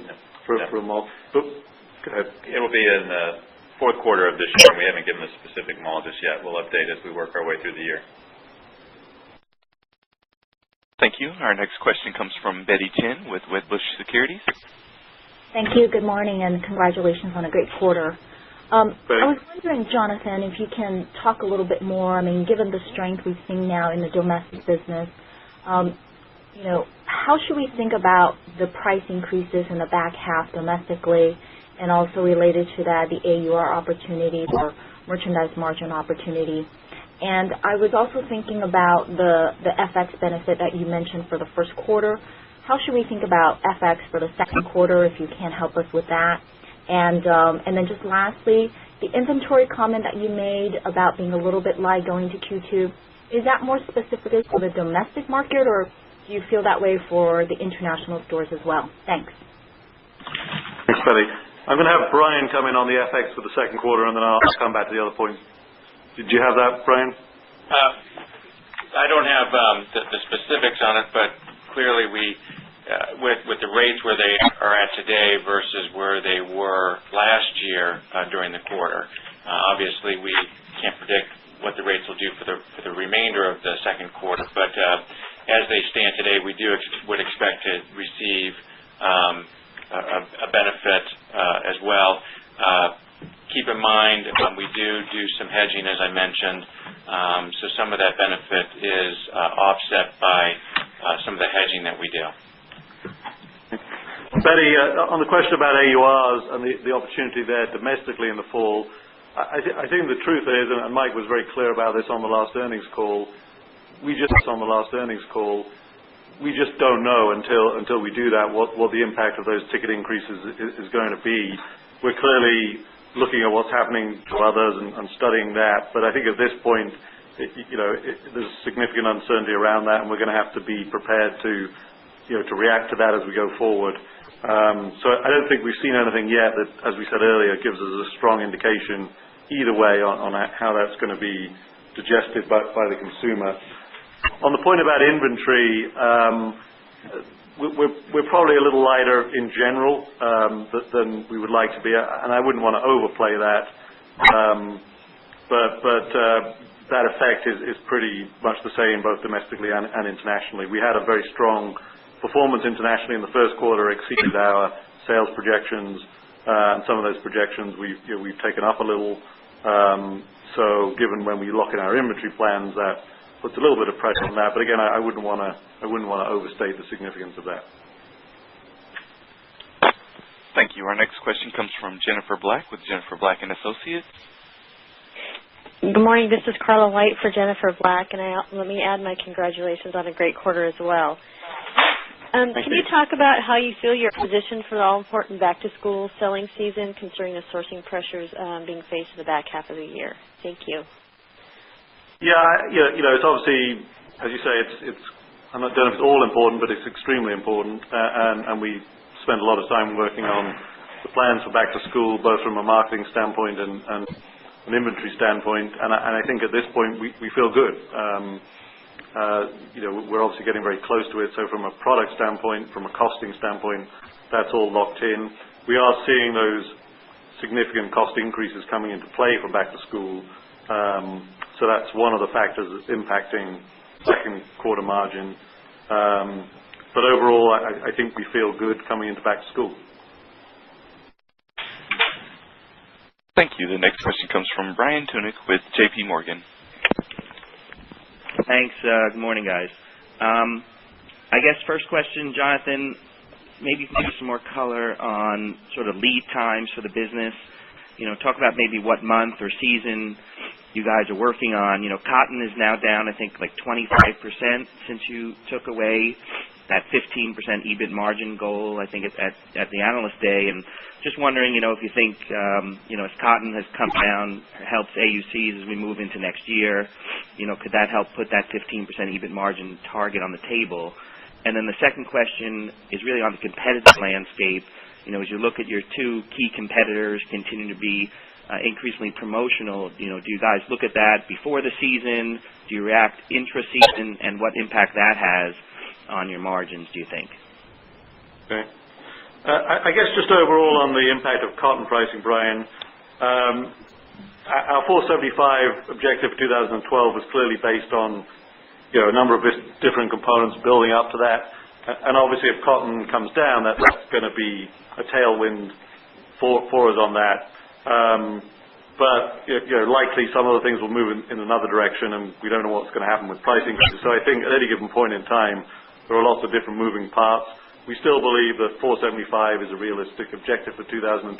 for a mall? But, go ahead. It will be in the fourth quarter of this year. We haven't given a specific mall just yet. We'll update as we work our way through the year. Thank you. Our next question comes from Betty Chen with Wedbush Securities. Thank you. Good morning, and congratulations on a great quarter. I was wondering, Jonathan, if you can talk a little bit more. I mean, given the strength we've seen now in the domestic business, how should we think about the price increases in the back half domestically, and also related to that, the AUR opportunity or merchandise margin opportunity? And I was also thinking about the FX benefit that you mentioned for the first quarter. How should we think about FX for the second quarter, if you can help us with that? And then just lastly, the inventory comment that you made about being a little bit light going to Q2, is that more specifically for the domestic market, or do you feel that way for the international stores as well? Thanks. Thanks, Betty. I'm going to have Brian come in on the FX for the second quarter, and then I'll come back to the other points. Did you have that, Brian? I don't have the specifics on it, but clearly with the rates where they are at today versus where they were last year during the quarter, obviously we can't predict what the rates will do for the remainder of the second quarter. But as they stand today, we would expect to receive a benefit as well. Keep in mind, we do some hedging, as I mentioned, so some of that benefit is offset by some of the hedging that we do. Betty, on the question about AURs and the opportunity there domestically in the fall, I think the truth is, and Mike was very clear about this on the last earnings call, we just don't know until we do that what the impact of those ticket increases is going to be. We're clearly looking at what's happening to others and studying that, but I think at this point, there's significant uncertainty around that, and we're going to have to be prepared to react to that as we go forward. So I don't think we've seen anything yet that, as we said earlier, gives us a strong indication either way on how that's going to be digested by the consumer. On the point about inventory, we're probably a little lighter in general than we would like to be, and I wouldn't want to overplay that. that effect is pretty much the same both domestically and internationally. We had a very strong performance internationally in the first quarter, exceeded our sales projections, and some of those projections we've taken up a little. So given when we lock in our inventory plans, that puts a little bit of pressure on that. But again, I wouldn't want to overstate the significance of that. Thank you. Our next question comes from Jennifer Black with Jennifer Black and Associates. Good morning. This is Carla White for Jennifer Black, and let me add my congratulations on a great quarter as well. Can you talk about how you feel you're positioned for the all-important back-to-school selling season, considering the sourcing pressures being faced in the back half of the year? Thank you. Yeah, it's obviously, as you say, I don't know if it's all important, but it's extremely important, and we spend a lot of time working on the plans for back-to-school, both from a marketing standpoint and an inventory standpoint, and I think at this point we feel good. We're obviously getting very close to it, so from a product standpoint, from a costing standpoint, that's all locked in. We are seeing those significant cost increases coming into play for back to school, so that's one of the factors that's impacting second quarter margin. But overall, I think we feel good coming into back to school. Thank you. The next question comes from Brian Tunick with J.P. Morgan. Thanks. Good morning, guys. I guess first question, Jonathan, maybe give some more color on sort of lead times for the business. Talk about maybe what month or season you guys are working on. Cotton is now down, I think, like 25% since you took away that 15% EBIT margin goal, I think, at the Analyst Day. And just wondering, if you think, as cotton has come down, helps AUCs as we move into next year, could that help put that 15% EBIT margin target on the table? And then the second question is really on the competitive landscape. As you look at your two key competitors continuing to be increasingly promotional, do you guys look at that before the season? Do you react intra-season? And what impact that has on your margins, do you think? Okay. I guess just overall on the impact of cotton pricing, Brian, our 475 objective for 2012 was clearly based on a number of different components building up to that. And obviously if cotton comes down, that's going to be a tailwind for us on that. But likely some of the things will move in another direction, and we don't know what's going to happen with pricing. So I think at any given point in time, there are lots of different moving parts. We still believe that 475 is a realistic objective for 2012,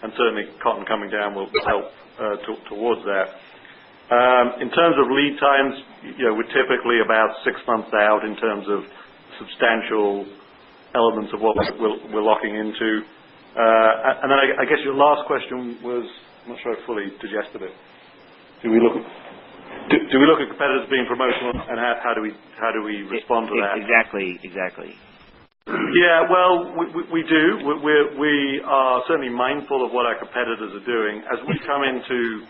and certainly cotton coming down will help towards that. In terms of lead times, we're typically about 6 months out in terms of substantial elements of what we're locking into. And then I guess your last question was, I'm not sure I fully digested it. Do we look at competitors being promotional, and how do we respond to that? Exactly. Yeah, well, we do. We are certainly mindful of what our competitors are doing. As we come into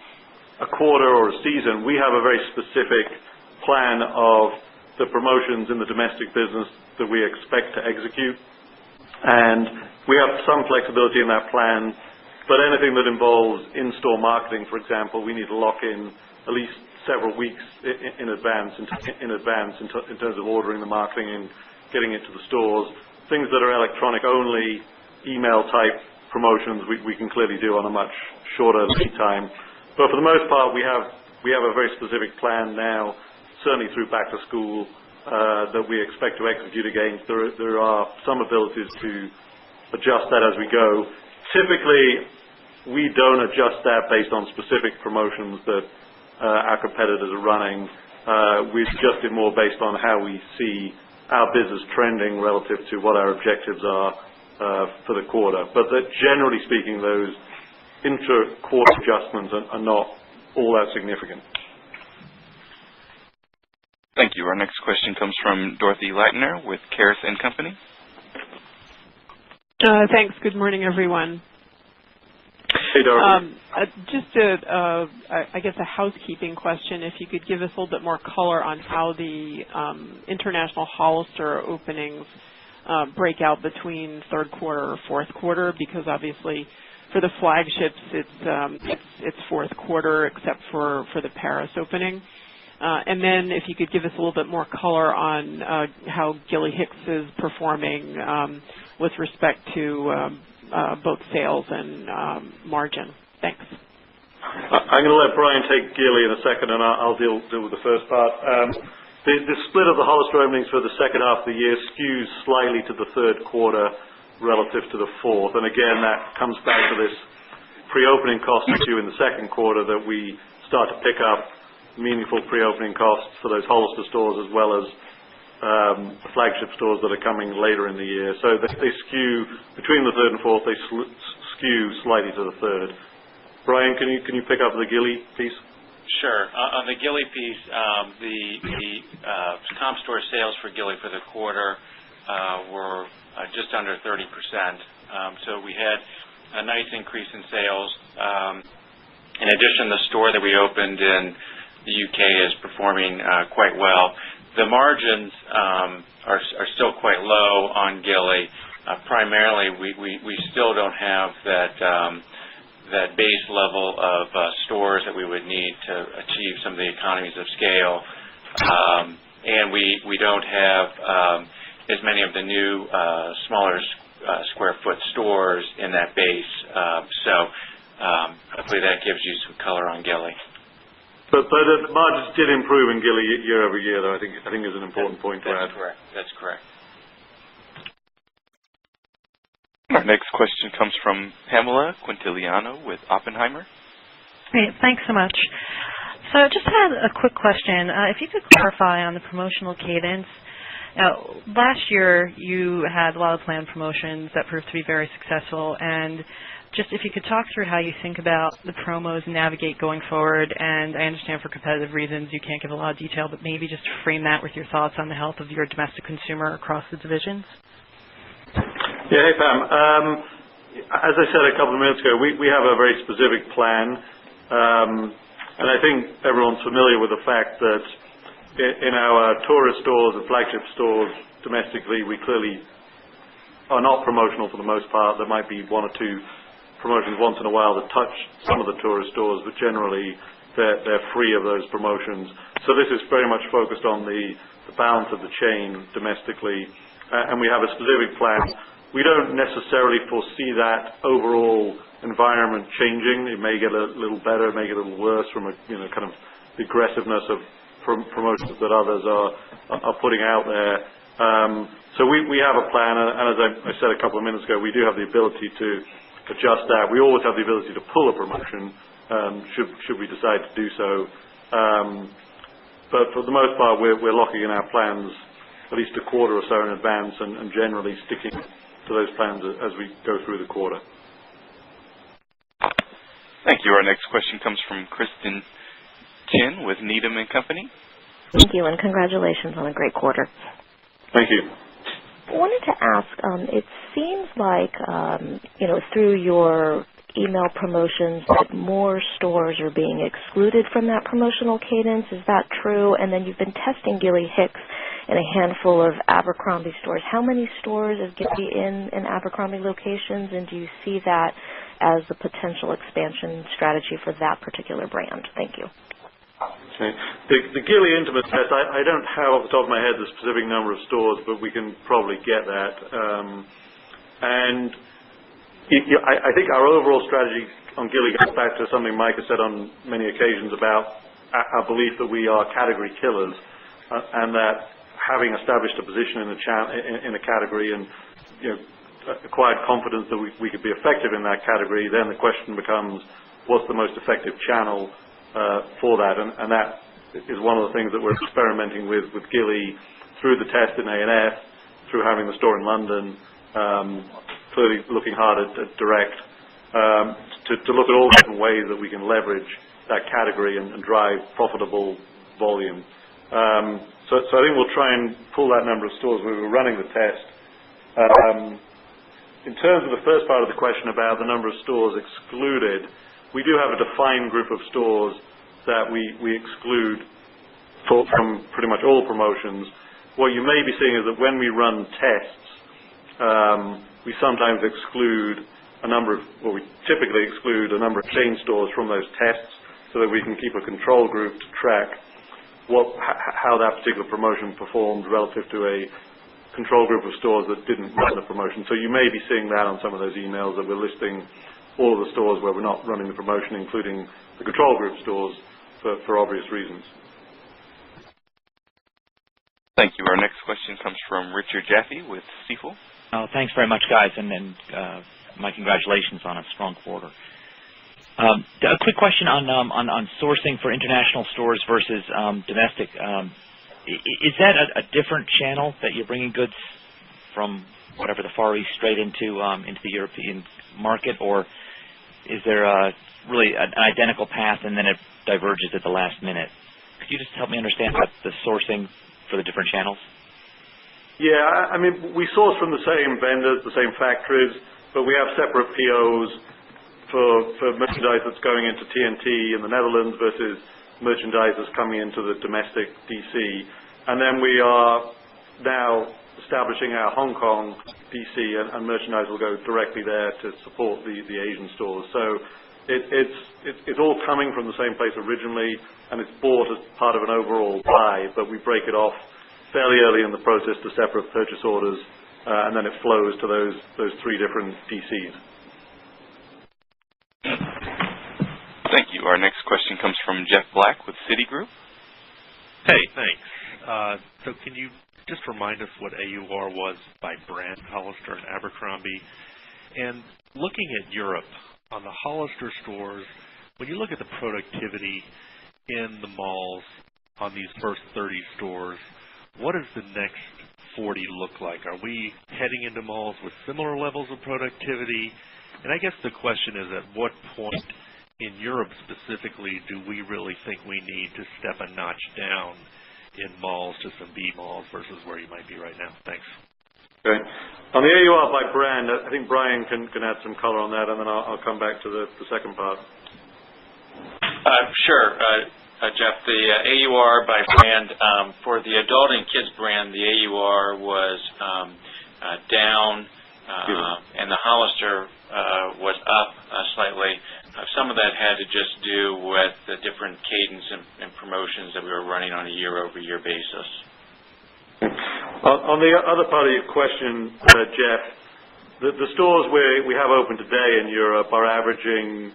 a quarter or a season, we have a very specific plan of the promotions in the domestic business that we expect to execute. And we have some flexibility in that plan, but anything that involves in-store marketing, for example, we need to lock in at least several weeks in advance in terms of ordering the marketing and getting it to the stores. Things that are electronic only, email type promotions, we can clearly do on a much shorter lead time. But for the most part, we have a very specific plan now, certainly through back to school, that we expect to execute against. There are some abilities to adjust that as we go. Typically, we don't adjust that based on specific promotions that our competitors are running. We adjust it more based on how we see our business trending relative to what our objectives are for the quarter. But generally speaking, those inter-quarter adjustments are not all that significant. Thank you. Our next question comes from Dorothy Lightner with Caris & Company. Thanks. Good morning, everyone. Hey, Dorothy. Just I guess a housekeeping question. If you could give us a little bit more color on how the international Hollister openings break out between third quarter or fourth quarter, because obviously For the flagships, it's fourth quarter except for the Paris opening. And then if you could give us a little bit more color on how Gilly Hicks is performing with respect to both sales and margin. Thanks. I'm going to let Brian take Gilly in a second, and I'll deal with the first part. The split of the Hollister openings for the second half of the year skews slightly to the third quarter relative to the fourth. And again, that comes back to this pre-opening cost issue in the second quarter, that we start to pick up meaningful pre-opening costs for those Hollister stores as well as the flagship stores that are coming later in the year. So they skew between the third and fourth. They skew slightly to the third. Brian, can you pick up the Gilly piece? Sure. On the Gilly piece, the comp store sales for Gilly for the quarter were just under 30%. So we had a nice increase in sales. In addition, the store that we opened in the UK is performing quite well. The margins are still quite low on Gilly. Primarily, we still don't have that base level of stores that we would need to achieve some of the economies of scale, and we don't have as many of the new smaller square foot stores in that base. So hopefully that gives you some color on Gilly. But the margins did improve in Gilly year over year, though. I think is an important point to add. That's correct. Our next question comes from Pamela Quintiliano with Oppenheimer. Great, thanks so much. So I just had a quick question. If you could clarify on the promotional cadence. Now, last year you had a lot of planned promotions that proved to be very successful, and just if you could talk through how you think about the promos and navigate going forward. And I understand for competitive reasons you can't give a lot of detail, but maybe just frame that with your thoughts on the health of your domestic consumer across the divisions. Yeah, hey Pam. As I said a couple of minutes ago, we have a very specific plan, and I think everyone's familiar with the fact that in our tourist stores and flagship stores domestically, we clearly are not promotional for the most part. There might be one or two promotions once in a while that touch some of the tourist stores, but generally they're free of those promotions. So this is very much focused on the balance of the chain domestically, and we have a specific plan. We don't necessarily foresee that overall environment changing. It may get a little better, it may get a little worse from a kind of the aggressiveness of promotions that others are putting out there. So we have a plan, and as I said a couple of minutes ago, we do have the ability to adjust that. We always have the ability to pull a promotion should we decide to do so. But for the most part, we're locking in our plans at least a quarter or so in advance, and generally sticking to those plans as we go through the quarter. Thank you. Our next question comes from Kristen Chen with Needham & Company. Thank you, and congratulations on a great quarter. Thank you. I wanted to ask, it seems like, through your email promotions that more stores are being excluded from that promotional cadence. Is that true? And then you've been testing Gilly Hicks in a handful of Abercrombie stores. How many stores is Gilly in Abercrombie locations, and do you see that as a potential expansion strategy for that particular brand? Thank you. Okay. The Gilly Intimate test, I don't have off the top of my head the specific number of stores, but we can probably get that. And I think our overall strategy on Gilly goes back to something Mike has said on many occasions about our belief that we are category killers, and that having established a position in a category and acquired confidence that we could be effective in that category, then the question becomes, what's the most effective channel for that? And that is one of the things that we're experimenting with Gilly through the test in A&F, through having the store in London, clearly looking hard at direct, to look at all different ways that we can leverage that category and drive profitable volume. So I think we'll try and pull that number of stores where we're running the test. In terms of the first part of the question about the number of stores excluded, we do have a defined group of stores that we exclude from pretty much all promotions. What you may be seeing is that when we run tests, we sometimes exclude we typically exclude a number of chain stores from those tests so that we can keep a control group to track how that particular promotion performed relative to a control group of stores that didn't run the promotion. So you may be seeing that on some of those emails that we're listing all of the stores where we're not running the promotion, including the control group stores, for obvious reasons. Thank you. Our next question comes from Richard Jaffe with Stifel. Thanks very much, guys, and my congratulations on a strong quarter. A quick question on sourcing for international stores versus domestic. Is that a different channel that you're bringing goods from whatever the Far East straight into the European market, or is there really an identical path and then it diverges at the last minute? Could you just help me understand the sourcing for the different channels? Yeah, I mean, we source from the same vendors, the same factories, but we have separate POs for merchandise that's going into TNT in the Netherlands versus merchandise that's coming into the domestic DC. And then we are now establishing our Hong Kong DC, and merchandise will go directly there to support the Asian stores. So it's all coming from the same place originally, and it's bought as part of an overall buy, but we break it off fairly early in the process to separate purchase orders, and then it flows to those three different DCs. Thank you. Our next question comes from Jeff Black with Citigroup. Hey, thanks. So can you just remind us what AUR was by brand, Hollister and Abercrombie? And looking at Europe, on the Hollister stores, when you look at the productivity in the malls on these first 30 stores, what does the next 40 look like? Are we heading into malls with similar levels of productivity? And I guess the question is, at what point in Europe specifically do we really think we need to step a notch down in malls to some B malls versus where you might be right now? Thanks. Okay. On the AUR by brand, I think Brian can add some color on that, and then I'll come back to the second part. Sure. Jeff, the AUR by brand, for the adult and kids brand, the AUR was down, and the Hollister was up slightly. Some of that had to just do with the different cadence and promotions that we were running on a year-over-year basis. On the other part of your question, Jeff, the stores we have open today in Europe are averaging,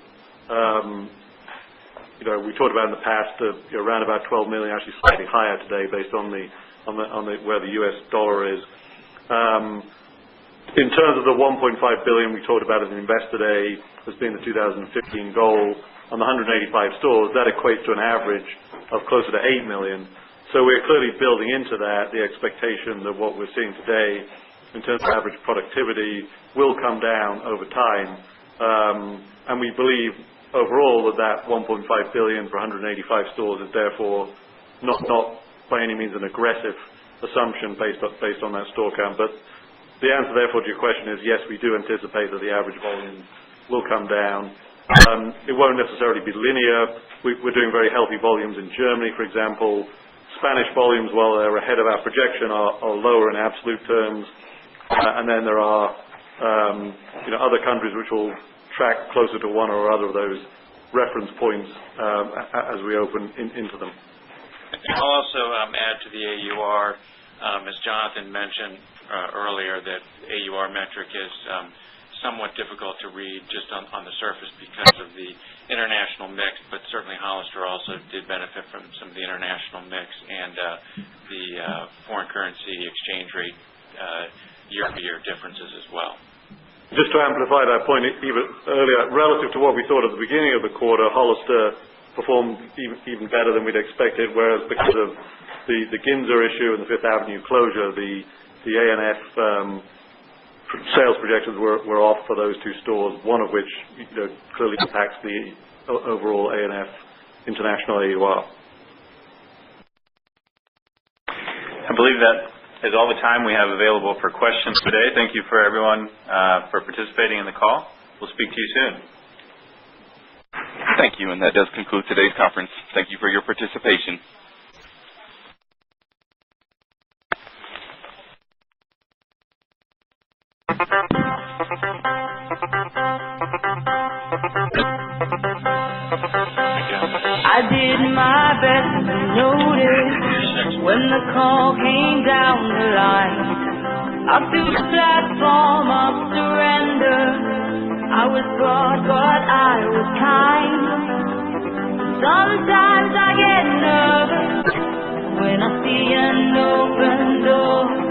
we talked about in the past, around about 12 million, actually slightly higher today based on where the US dollar is. In terms of the 1.5 billion we talked about at the Investor Day as being the 2015 goal on the 185 stores, that equates to an average of closer to 8 million. So we're clearly building into that the expectation that what we're seeing today in terms of average productivity will come down over time. And we believe overall that 1.5 billion for 185 stores is therefore not by any means an aggressive assumption based on that store count. But the answer, therefore, to your question is yes, we do anticipate that the average volume will come down. It won't necessarily be linear. We're doing very healthy volumes in Germany, for example. Spanish volumes, while they're ahead of our projection, are lower in absolute terms. And then there are other countries which will track closer to one or other of those reference points as we open into them. I'll also add to the AUR, as Jonathan mentioned earlier, that AUR metric is somewhat difficult to read just on the surface because of the international mix, but certainly Hollister also did benefit from some of the international mix and the foreign currency exchange rate year-over-year differences as well. Just to amplify that point even earlier, relative to what we thought at the beginning of the quarter, Hollister performed even better than we'd expected, whereas because of the Ginza issue and the Fifth Avenue closure, the A&F sales projections were off for those two stores, one of which clearly impacts the overall A&F international AUR. I believe that is all the time we have available for questions today. Thank you for everyone for participating in the call. We'll speak to you soon. Thank you, and that does conclude today's conference. Thank you for your participation. did my best to notice, but when the call came down the line, up to the platform of surrender, I was broad, but I was kind. Sometimes I get nervous when I see an open door.